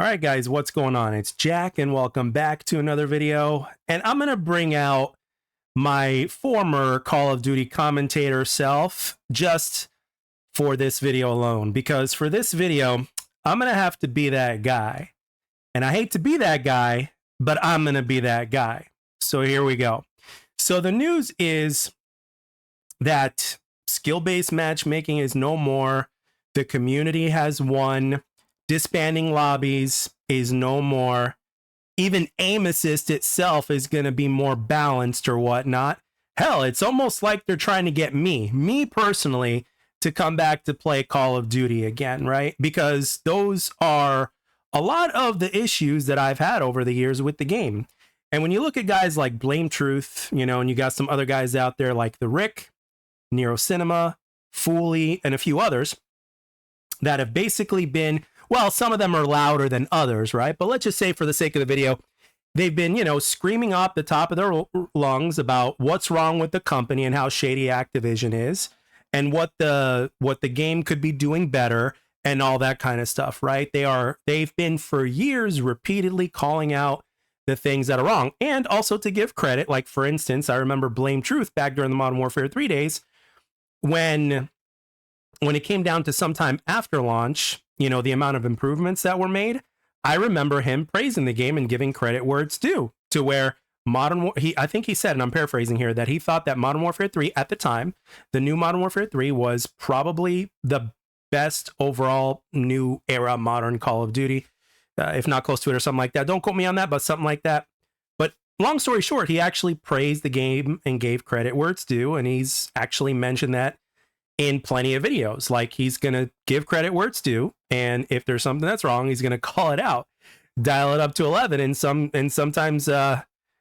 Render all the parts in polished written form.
All right, guys, what's going on? It's Jack, and welcome back to another video. And I'm going to bring out my former Call of Duty commentator self just for this video alone, because for this video, I'm going to have to be that guy. And I hate to be that guy, but I'm going to be that guy. So here we go. So the news is that skill-based matchmaking is no more. The community has won. Disbanding lobbies is no more. Even aim assist itself is going to be more balanced or whatnot. Hell, it's almost like they're trying to get me personally, to come back to play Call of Duty again, right? Because those are a lot of the issues that I've had over the years with the game. And when you look at guys like Blame Truth, you know, and you got some other guys out there like the Rick, Nero Cinema, Fooly, and a few others that have basically been, well, some of them are louder than others, right? But let's just say for the sake of the video, they've been, you know, screaming off the top of their lungs about what's wrong with the company and how shady Activision is and what the game could be doing better and all that kind of stuff, right? They've been for years repeatedly calling out the things that are wrong. And also to give credit, like for instance, I remember Blame Truth back during the Modern Warfare 3 days when it came down to sometime after launch, you know, the amount of improvements that were made, I remember him praising the game and giving credit where it's due, to where I think he said, and I'm paraphrasing here, that he thought that Modern Warfare 3 at the time, the new Modern Warfare 3 was probably the best overall new era modern Call of Duty, if not close to it or something like that. Don't quote me on that, but something like that. But long story short, he actually praised the game and gave credit where it's due, and he's actually mentioned that in plenty of videos. Like, he's going to give credit where it's due, and if there's something that's wrong, he's going to call it out, dial it up to 11, and sometimes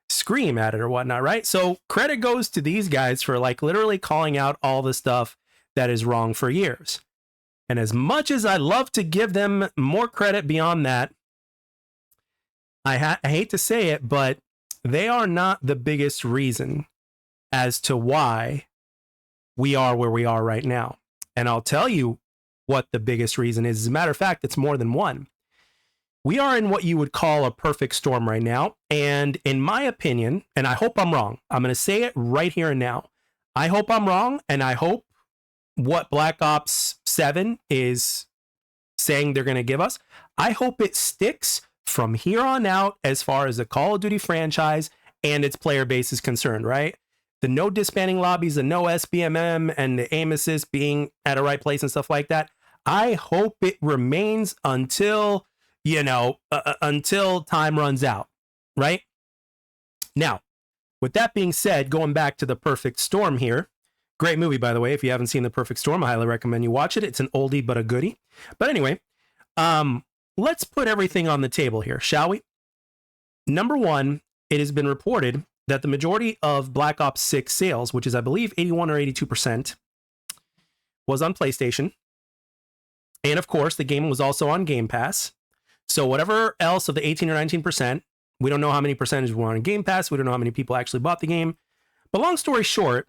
scream at it or whatnot, right? So credit goes to these guys for like literally calling out all the stuff that is wrong for years. And as much as I love to give them more credit beyond that, I hate to say it, but they are not the biggest reason as to why we are where we are right now. And I'll tell you what the biggest reason is. As a matter of fact, it's more than one. We are in what you would call a perfect storm right now. And in my opinion, and I hope I'm wrong, I'm going to say it right here and now. I hope I'm wrong, and I hope what Black Ops 7 is saying they're going to give us, I hope it sticks from here on out as far as the Call of Duty franchise and its player base is concerned, right? The no disbanding lobbies, the no SBMM, and the aim assist being at a right place and stuff like that. I hope it remains until, you know, until time runs out, right? Now, with that being said, going back to The Perfect Storm here, great movie, by the way. If you haven't seen The Perfect Storm, I highly recommend you watch it. It's an oldie but a goodie. But anyway, let's put everything on the table here, shall we? Number one, it has been reported that the majority of Black Ops 6 sales, which is I believe 81 or 82%, was on PlayStation. And of course, the game was also on Game Pass. So whatever else of the 18 or 19%, we don't know how many percentage were on Game Pass. We don't know how many people actually bought the game. But long story short,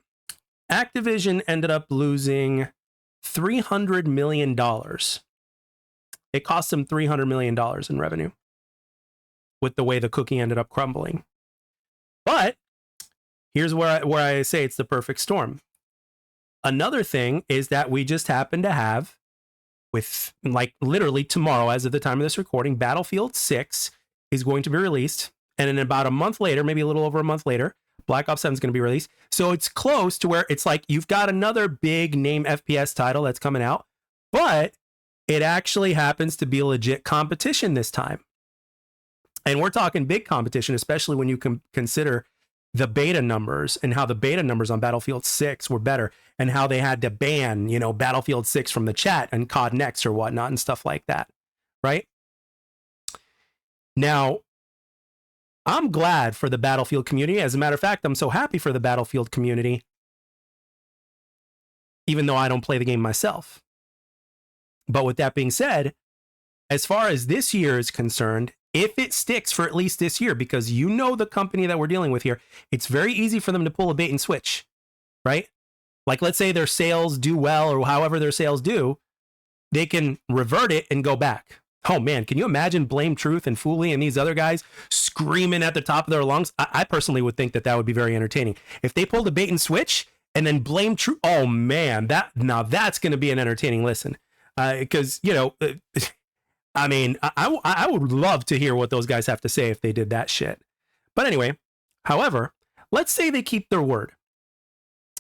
Activision ended up losing $300 million. It cost them $300 million in revenue with the way the cookie ended up crumbling. But here's where I say it's the perfect storm. Another thing is that we just happen to have, with like literally tomorrow, as of the time of this recording, Battlefield 6 is going to be released. And in about a month later, maybe a little over a month later, Black Ops 7 is going to be released. So it's close to where it's like you've got another big name FPS title that's coming out, but it actually happens to be legit competition this time. And we're talking big competition, especially when you consider the beta numbers and how the beta numbers on Battlefield 6 were better and how they had to ban, you know, Battlefield 6 from the chat and COD Next or whatnot and stuff like that, right? Now, I'm glad for the Battlefield community. As a matter of fact, I'm so happy for the Battlefield community, even though I don't play the game myself. But with that being said, as far as this year is concerned, if it sticks for at least this year, because you know the company that we're dealing with here, it's very easy for them to pull a bait and switch, right? Like, let's say their sales do well, or however their sales do, they can revert it and go back. Oh man, can you imagine Blame Truth and Fooly and these other guys screaming at the top of their lungs? I personally would think that that would be very entertaining. If they pulled a bait and switch and then Blame Truth, oh man, that's going to be an entertaining listen. Because, I mean, I would love to hear what those guys have to say if they did that shit. But anyway, however, let's say they keep their word.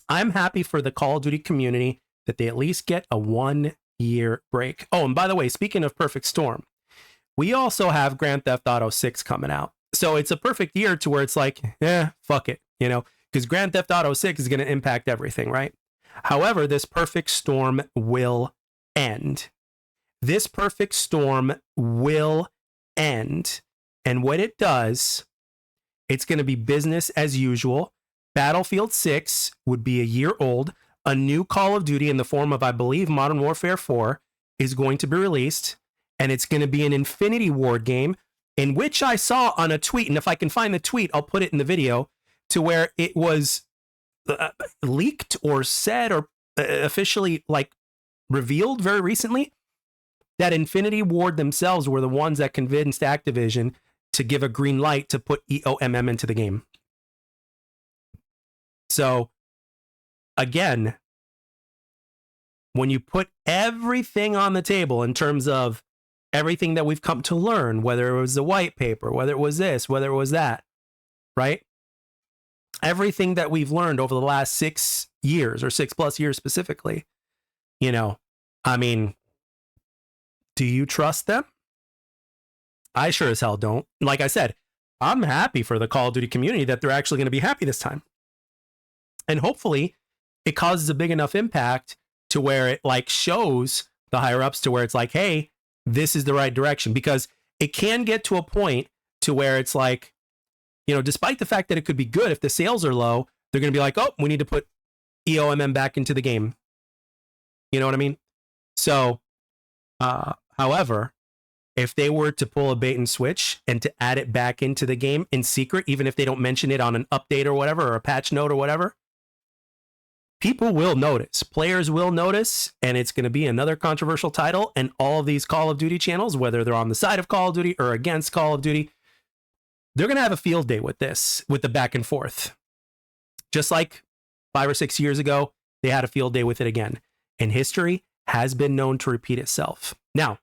I'm happy for the Call of Duty community that they at least get a 1-year break. Oh, and by the way, speaking of Perfect Storm, we also have Grand Theft Auto 6 coming out. So it's a perfect year to where it's like, fuck it, because Grand Theft Auto 6 is going to impact everything, right? However, this Perfect Storm will end. This Perfect Storm will end. And when it does, it's going to be business as usual. Battlefield 6 would be a year old. A new Call of Duty in the form of, I believe, Modern Warfare 4 is going to be released. And it's going to be an Infinity Ward game, in which I saw on a tweet, and if I can find the tweet, I'll put it in the video, to where it was leaked or said or officially revealed very recently that Infinity Ward themselves were the ones that convinced Activision to give a green light to put SBMM into the game. So, again, when you put everything on the table in terms of everything that we've come to learn, whether it was the white paper, whether it was this, whether it was that, right? Everything that we've learned over the last 6 years or 6+ years specifically, I mean, do you trust them? I sure as hell don't. Like I said, I'm happy for the Call of Duty community that they're actually going to be happy this time. And hopefully it causes a big enough impact to where it shows the higher ups to where it's like, hey, this is the right direction, because it can get to a point to where it's like, despite the fact that it could be good, if the sales are low, they're going to be like, oh, we need to put SBMM back into the game. You know what I mean? So, however, if they were to pull a bait and switch and to add it back into the game in secret, even if they don't mention it on an update or whatever, or a patch note or whatever, people will notice. Players will notice, and it's going to be another controversial title. And all of these Call of Duty channels, whether they're on the side of Call of Duty or against Call of Duty, they're going to have a field day with this, with the back and forth. Just like 5 or 6 years ago, they had a field day with it again. And history has been known to repeat itself. Now,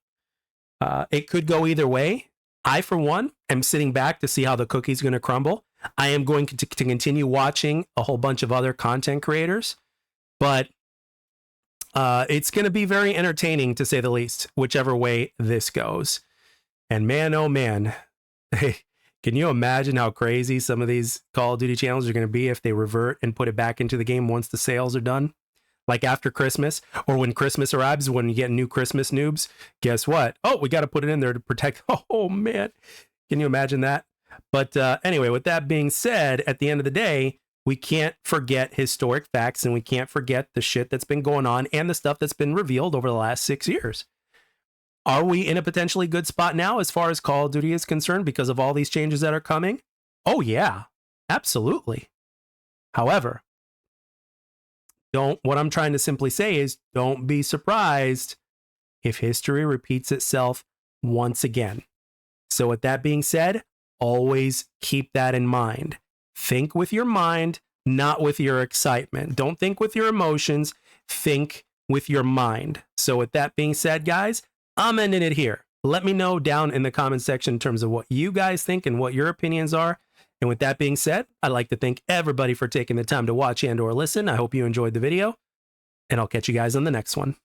it could go either way. I, for one, am sitting back to see how the cookie's going to crumble. I am going to continue watching a whole bunch of other content creators, but it's going to be very entertaining, to say the least, whichever way this goes. And man, oh man, can you imagine how crazy some of these Call of Duty channels are going to be if they revert and put it back into the game once the sales are done? Like after Christmas, or when Christmas arrives, when you get new Christmas noobs, guess what? Oh, we got to put it in there to protect. Oh man, can you imagine that? But anyway, with that being said, at the end of the day, we can't forget historic facts, and we can't forget the shit that's been going on and the stuff that's been revealed over the last 6 years. Are we in a potentially good spot now as far as Call of Duty is concerned because of all these changes that are coming? Oh yeah, absolutely. However, what I'm trying to simply say is, don't be surprised if history repeats itself once again. So with that being said, always keep that in mind. Think with your mind, not with your excitement. Don't think with your emotions, think with your mind. So with that being said, guys, I'm ending it here. Let me know down in the comment section in terms of what you guys think and what your opinions are. And with that being said, I'd like to thank everybody for taking the time to watch and or listen. I hope you enjoyed the video, and I'll catch you guys on the next one.